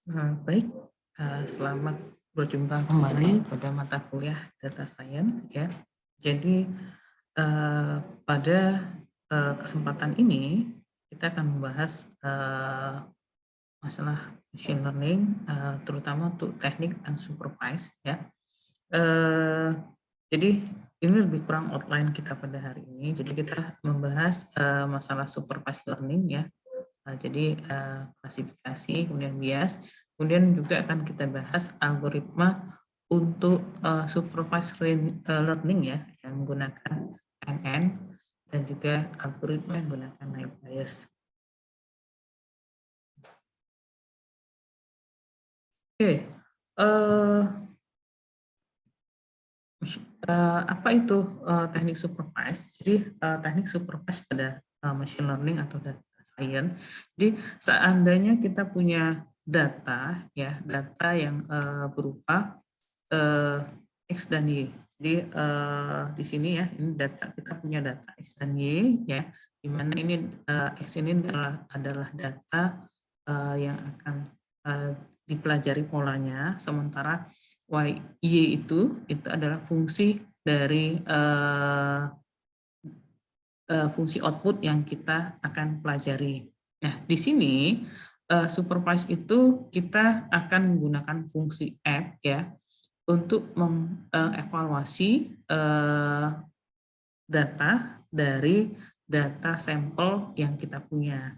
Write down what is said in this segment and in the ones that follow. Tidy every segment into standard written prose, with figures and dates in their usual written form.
Baik, selamat berjumpa kembali pada mata kuliah Data Science ya. Jadi pada kesempatan ini kita akan membahas masalah machine learning, terutama untuk teknik unsupervised ya. Jadi ini lebih kurang outline kita pada hari ini. Jadi kita membahas masalah supervised learning ya. Jadi klasifikasi, kemudian bias, kemudian juga akan kita bahas algoritma untuk supervised learning ya, yang menggunakan NN dan juga algoritma yang menggunakan naive Bayes. Oke, apa itu teknik supervised? Jadi teknik supervised pada machine learning atau data science. Jadi seandainya kita punya data ya, data yang berupa X dan Y. Jadi di sini ya, ini data, kita punya data X dan Y ya, di mana ini X ini adalah data yang akan dipelajari polanya, sementara Y itu adalah fungsi dari fungsi output yang kita akan pelajari. Nah, di sini supervise itu kita akan menggunakan fungsi add ya untuk mengevaluasi data dari data sampel yang kita punya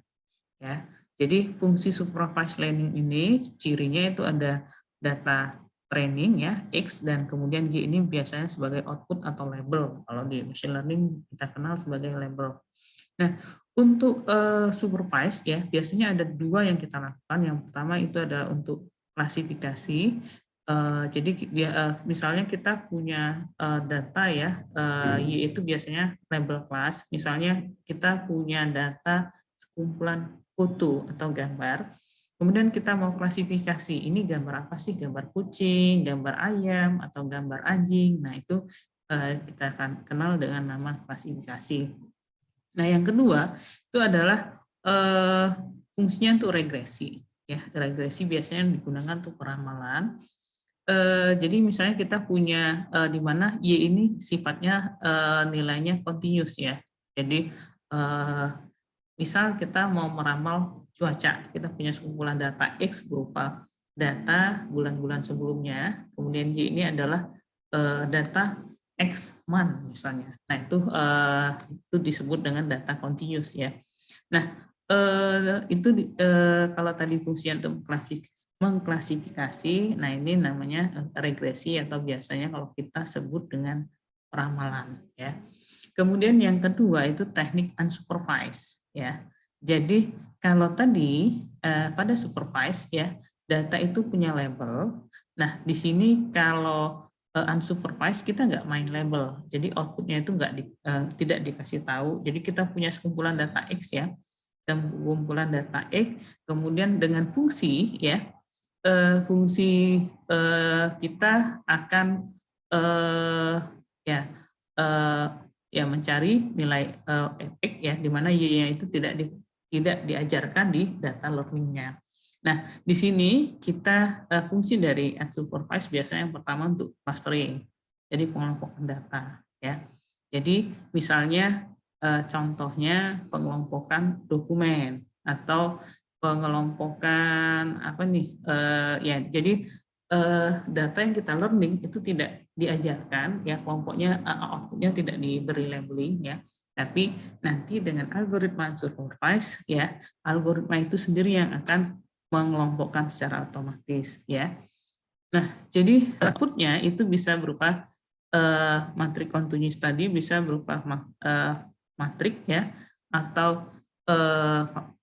ya. Jadi fungsi supervised learning ini cirinya itu ada data training ya X dan kemudian Y ini biasanya sebagai output atau label. Kalau di machine learning kita kenal sebagai label. Nah, untuk supervised ya biasanya ada dua yang kita lakukan. Yang pertama itu adalah untuk klasifikasi. Jadi misalnya kita punya data ya, Y itu biasanya label kelas. Misalnya kita punya data sekumpulan foto atau gambar, kemudian kita mau klasifikasi, ini gambar apa sih? Gambar kucing, gambar ayam, atau gambar anjing. Nah, itu kita akan kenal dengan nama klasifikasi. Nah, yang kedua itu adalah fungsinya untuk regresi. Ya, regresi biasanya digunakan untuk peramalan. Jadi misalnya kita punya di mana Y ini sifatnya nilainya continuous ya. Jadi misal kita mau meramal cuaca, kita punya sekumpulan data X berupa data bulan-bulan sebelumnya, kemudian Y ini adalah data X month misalnya. Nah, itu disebut dengan data continuous ya. Nah, itu kalau tadi fungsi untuk mengklasifikasi, nah ini namanya regresi atau biasanya kalau kita sebut dengan peramalan ya. Kemudian yang kedua itu teknik unsupervised ya. Jadi kalau tadi pada supervised ya data itu punya label. Nah di sini kalau unsupervised kita nggak main label. Jadi outputnya itu tidak dikasih tahu. Jadi kita punya sekumpulan data X ya, sekumpulan data X. Kemudian dengan fungsi ya fungsi kita akan ya mencari nilai efek ya di mana Y-nya itu tidak diajarkan di data learning-nya. Nah, di sini kita fungsi dari unsupervised biasanya yang pertama untuk clustering. Jadi pengelompokan data ya. Jadi misalnya contohnya pengelompokan dokumen atau pengelompokan apa nih ya jadi data yang kita learning itu tidak diajarkan ya kelompoknya outputnya tidak diberi labeling ya tapi nanti dengan algoritma unsupervised ya algoritma itu sendiri yang akan mengelompokkan secara otomatis ya. Nah jadi outputnya itu bisa berupa matrik continuous tadi bisa berupa matrik ya atau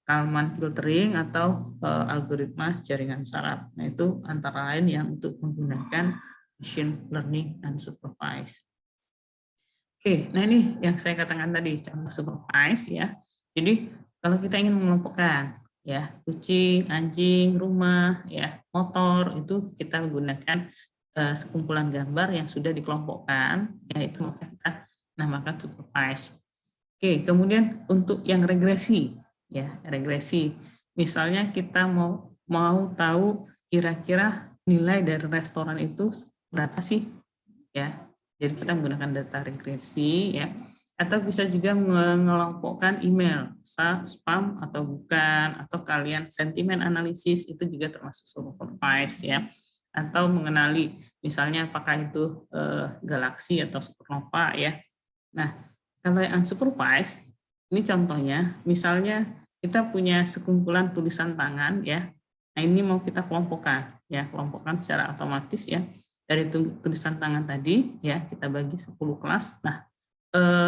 Kalman filtering atau algoritma jaringan saraf. Nah, itu antara lain yang untuk menggunakan machine learning unsupervised. Oke, nah ini yang saya katakan tadi, contoh supervised ya. Jadi kalau kita ingin mengelompokkan ya kucing, anjing, rumah, ya motor itu kita menggunakan sekumpulan gambar yang sudah dikelompokkan, yaitu maka kita namakan supervised. Oke, kemudian untuk yang regresi, ya regresi. Misalnya kita mau tahu kira-kira nilai dari restoran itu berapa sih, ya. Jadi kita menggunakan data regresi, ya. Atau bisa juga mengelompokkan email, spam atau bukan, atau kalian sentimen analisis itu juga termasuk supervise, ya. Atau mengenali misalnya apakah itu galaksi atau supernova, ya. Nah, kalau yang unsupervised, ini contohnya, misalnya kita punya sekumpulan tulisan tangan, ya. Nah, ini mau kita kelompokkan, ya, kelompokkan secara otomatis, ya. Dari tulisan tangan tadi, ya, kita bagi 10 kelas. Nah,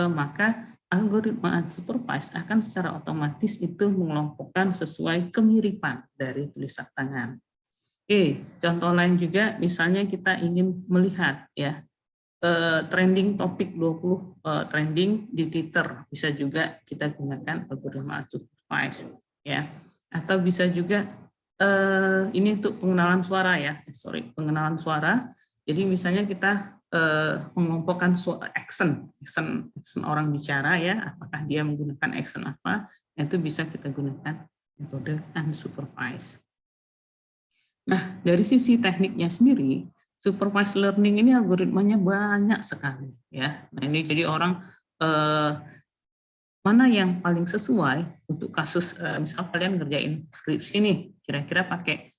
maka algoritma unsupervised akan secara otomatis itu mengelompokkan sesuai kemiripan dari tulisan tangan. Oke, contoh lain juga misalnya kita ingin melihat, ya, trending topik 20 trending di Twitter, bisa juga kita gunakan algoritma unsupervised, ya. Atau bisa juga ini untuk pengenalan suara, ya, pengenalan suara. Jadi misalnya kita mengelompokkan action orang bicara, ya, apakah dia menggunakan action apa, itu bisa kita gunakan metode unsupervised. Nah, dari sisi tekniknya sendiri, supervised learning ini algoritmanya banyak sekali, ya. Nah, ini jadi orang mana yang paling sesuai untuk kasus, misal kalian ngerjain skripsi nih, kira-kira pakai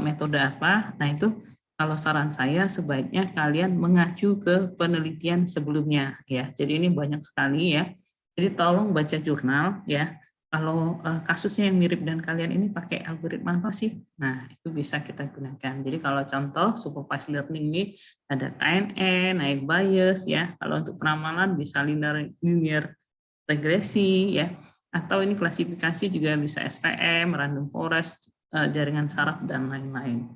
metode apa? Nah, itu kalau saran saya sebaiknya kalian mengacu ke penelitian sebelumnya, ya. Jadi ini banyak sekali, ya. Jadi tolong baca jurnal, ya. Kalau kasusnya yang mirip dan kalian ini pakai algoritma apa sih? Nah, itu bisa kita gunakan. Jadi kalau contoh supervised learning ini ada KNN, naik bias, ya. Kalau untuk peramalan bisa linear regresi, ya. Atau ini klasifikasi juga bisa SVM, random forest, jaringan saraf dan lain-lain.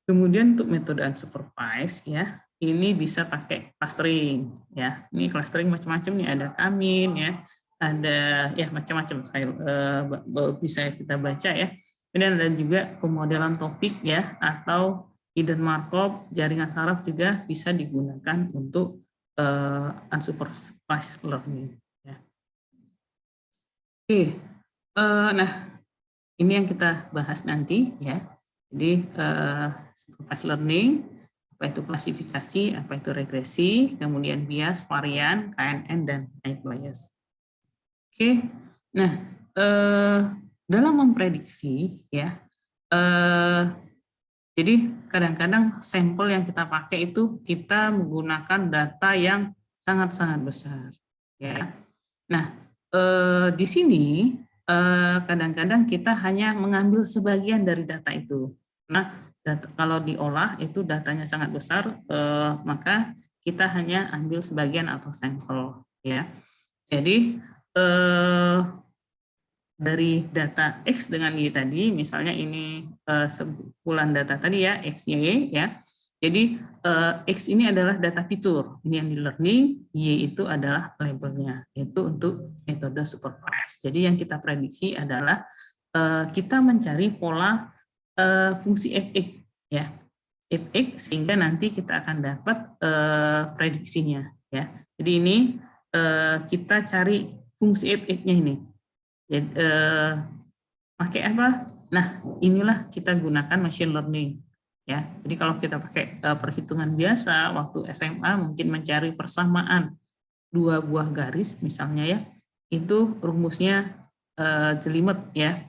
Kemudian untuk metode unsupervised, ya, ini bisa pakai clustering, ya. Ini clustering macam-macam nih, ada Kamin, ya, ada ya macam-macam bisa kita baca, ya. Kemudian ada juga pemodelan topik, ya, atau hidden markup, jaringan saraf juga bisa digunakan untuk unsupervised learning, ya. Oke, nah ini yang kita bahas nanti, ya. Jadi supervised learning, apa itu klasifikasi, apa itu regresi, kemudian bias, varian, KNN, dan night bias. Oke, nah dalam memprediksi, ya, jadi kadang-kadang sampel yang kita pakai itu kita menggunakan data yang sangat-sangat besar, ya. Nah, di sini kadang-kadang kita hanya mengambil sebagian dari data itu. Nah, kalau diolah itu datanya sangat besar, maka kita hanya ambil sebagian atau sampel, ya. Jadi dari data X dengan Y tadi, misalnya ini sekumpulan data tadi, ya, X, Y, ya. Jadi X ini adalah data fitur, ini yang di learning, Y itu adalah labelnya, itu untuk metode supervised. Jadi yang kita prediksi adalah kita mencari pola fungsi fx, ya, fx, sehingga nanti kita akan dapat prediksinya, ya. Jadi ini kita cari fungsi fx-nya ini. Jadi, pakai apa? Nah, inilah kita gunakan machine learning, ya. Jadi kalau kita pakai perhitungan biasa waktu SMA mungkin mencari persamaan dua buah garis misalnya, ya, itu rumusnya jelimet, ya.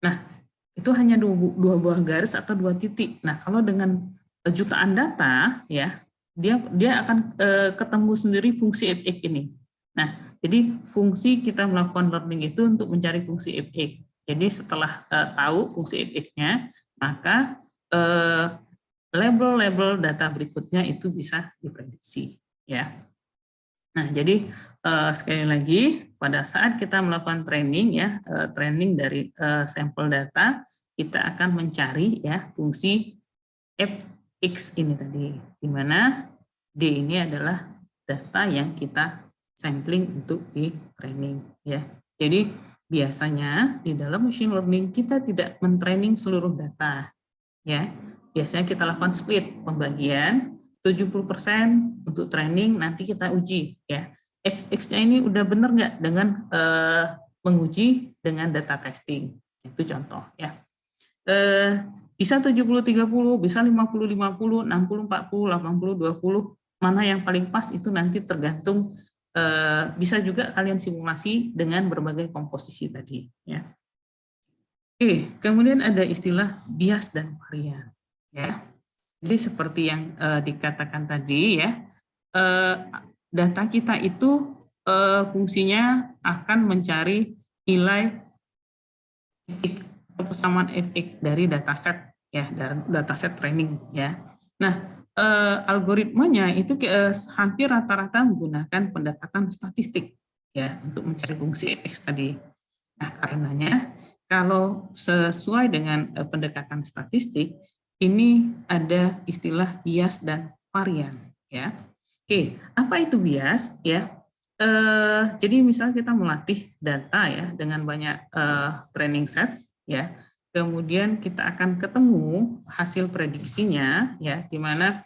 Nah, itu hanya dua buah garis atau dua titik. Nah, kalau dengan jutaan data, ya, dia akan ketemu sendiri fungsi fx ini. Nah, jadi fungsi kita melakukan learning itu untuk mencari fungsi fx. Jadi setelah tahu fungsi fx-nya, maka label-label data berikutnya itu bisa diprediksi, ya. Nah, jadi sekali lagi pada saat kita melakukan training, ya, training dari sampel data, kita akan mencari, ya, fungsi fx ini tadi, di mana D ini adalah data yang kita sampling untuk di training, ya. Jadi biasanya di dalam machine learning kita tidak mentraining seluruh data, ya. Biasanya kita lakukan split, pembagian 70% untuk training, nanti kita uji, ya. Fx-nya ini udah benar nggak dengan menguji dengan data testing, itu contoh, ya. Bisa 70-30, bisa 50-50, 60-40, 80-20, mana yang paling pas itu nanti tergantung, bisa juga kalian simulasi dengan berbagai komposisi tadi. Ya. Oke, kemudian ada istilah bias dan varian. Ya. Jadi seperti yang dikatakan tadi ya, data kita itu fungsinya akan mencari nilai efek atau persamaan efek dari dataset ya, dari dataset training ya. Nah, algoritmanya itu hampir rata-rata menggunakan pendekatan statistik ya untuk mencari fungsi x tadi. Nah, karenanya kalau sesuai dengan pendekatan statistik ini ada istilah bias dan varian ya. Oke, apa itu bias ya? Jadi misalnya kita melatih data ya dengan banyak training set ya, kemudian kita akan ketemu hasil prediksinya ya, di mana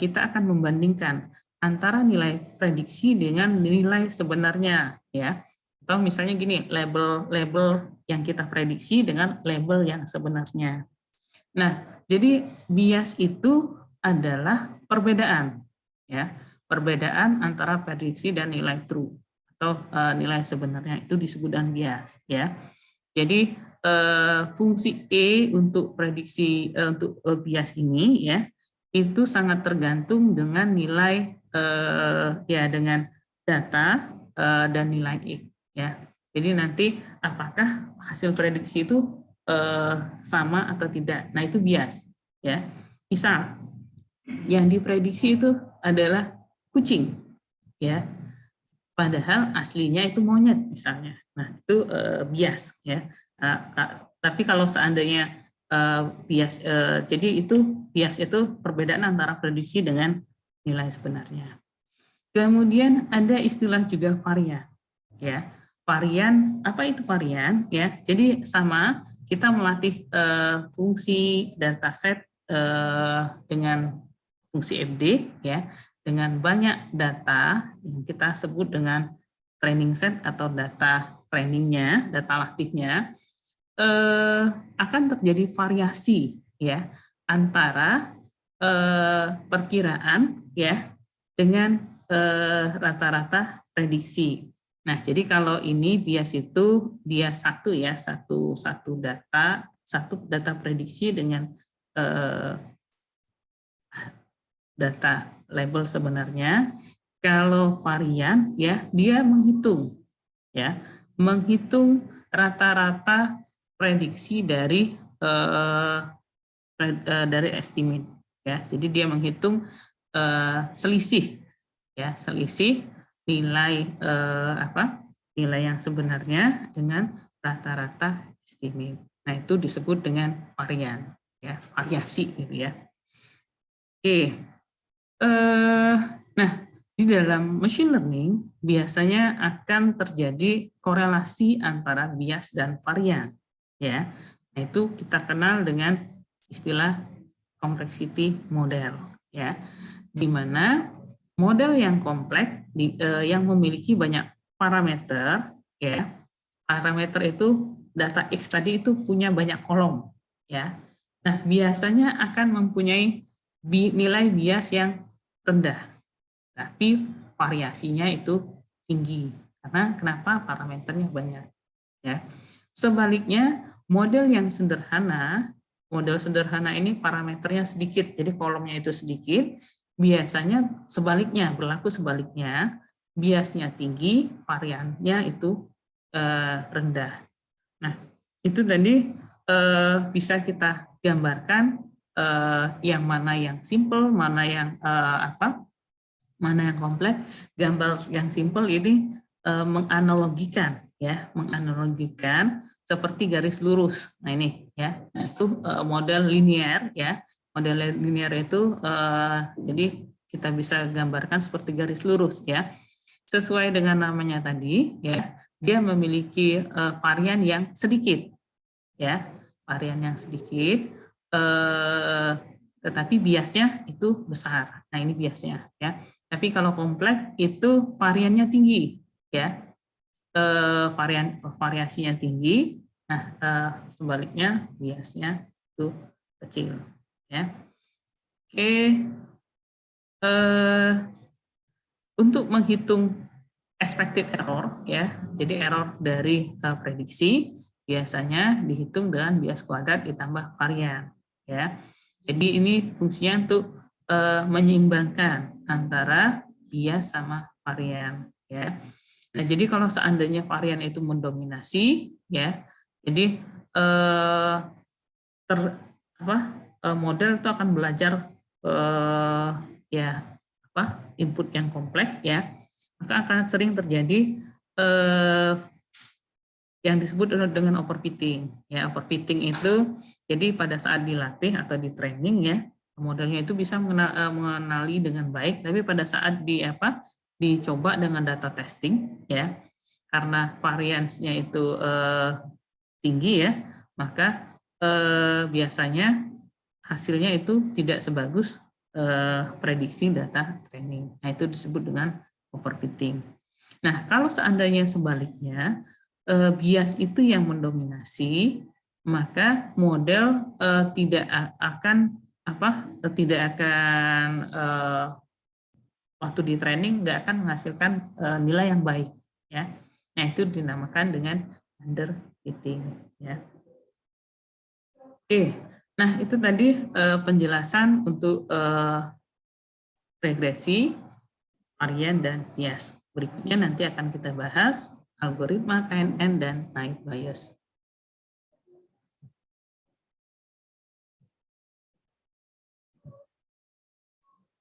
kita akan membandingkan antara nilai prediksi dengan nilai sebenarnya ya, atau misalnya gini, label yang kita prediksi dengan label yang sebenarnya. Nah, jadi bias itu adalah perbedaan ya, perbedaan antara prediksi dan nilai true atau nilai sebenarnya, itu disebut dengan bias ya. Jadi fungsi E untuk prediksi untuk bias ini ya, itu sangat tergantung dengan nilai ya, dengan data dan nilai X ya. Jadi nanti apakah hasil prediksi itu sama atau tidak. Nah, itu bias ya. Misal yang diprediksi itu adalah kucing ya, padahal aslinya itu monyet misalnya. Nah, itu bias ya. Tapi kalau seandainya bias, jadi itu bias itu perbedaan antara prediksi dengan nilai sebenarnya. Kemudian ada istilah juga varian ya. Varian, apa itu varian ya? Jadi sama, kita melatih fungsi dataset dengan fungsi FD ya, dengan banyak data yang kita sebut dengan training set atau data trainingnya, data latihnya, akan terjadi variasi ya antara perkiraan ya dengan rata-rata prediksi. Nah, jadi kalau ini bias itu dia satu ya, satu data prediksi dengan data label sebenarnya. Kalau varian ya, dia menghitung rata-rata prediksi dari estimate ya. Jadi dia menghitung selisih ya, selisih nilai nilai yang sebenarnya dengan rata-rata estimate. Nah, itu disebut dengan varian ya, variasi gitu ya. Oke. Nah, di dalam machine learning biasanya akan terjadi korelasi antara bias dan varian ya. Nah, itu kita kenal dengan istilah complexity model ya, di mana model yang kompleks yang memiliki banyak parameter ya. Parameter itu data X tadi itu punya banyak kolom ya. Nah, biasanya akan mempunyai nilai bias yang rendah, tapi variasinya itu tinggi. Karena kenapa? Parameternya banyak ya. Sebaliknya, model yang sederhana, model sederhana ini parameternya sedikit, jadi kolomnya itu sedikit. Biasanya sebaliknya, berlaku sebaliknya, biasnya tinggi, variannya itu rendah. Nah, itu tadi bisa kita gambarkan yang mana yang simple, mana yang mana yang kompleks. Gambar yang simple ini menganalogikan ya, menganalogikan seperti garis lurus. Nah, ini ya, nah, itu model linear ya. Model linear itu jadi kita bisa gambarkan seperti garis lurus ya. Sesuai dengan namanya tadi ya, dia memiliki varian yang sedikit ya, varian yang sedikit, tetapi biasnya itu besar. Nah, ini biasnya ya. Tapi kalau kompleks itu variannya tinggi ya, variasinya tinggi. Nah, sebaliknya biasnya itu kecil. Ya, oke. Untuk menghitung expected error, ya, jadi error dari prediksi biasanya dihitung dengan bias kuadrat ditambah varian. Ya, jadi ini fungsinya untuk menyeimbangkan antara bias sama varian. Ya. Nah, jadi kalau seandainya varian itu mendominasi, ya, jadi model itu akan belajar ya input yang kompleks, ya, maka akan sering terjadi yang disebut dengan overfitting. Ya, overfitting itu jadi pada saat dilatih atau di training, ya, modelnya itu bisa mengenali dengan baik, tapi pada saat dicoba dengan data testing, ya, karena variansnya itu tinggi, ya, maka biasanya hasilnya itu tidak sebagus prediksi data training. Nah, itu disebut dengan overfitting. Nah, kalau seandainya sebaliknya, bias itu yang mendominasi, maka model tidak akan waktu di training nggak akan menghasilkan nilai yang baik, ya. Nah, itu dinamakan dengan underfitting, ya. Oke, nah itu tadi penjelasan untuk regresi, varian, dan bias. Berikutnya nanti akan kita bahas algoritma KNN dan naive Bayes.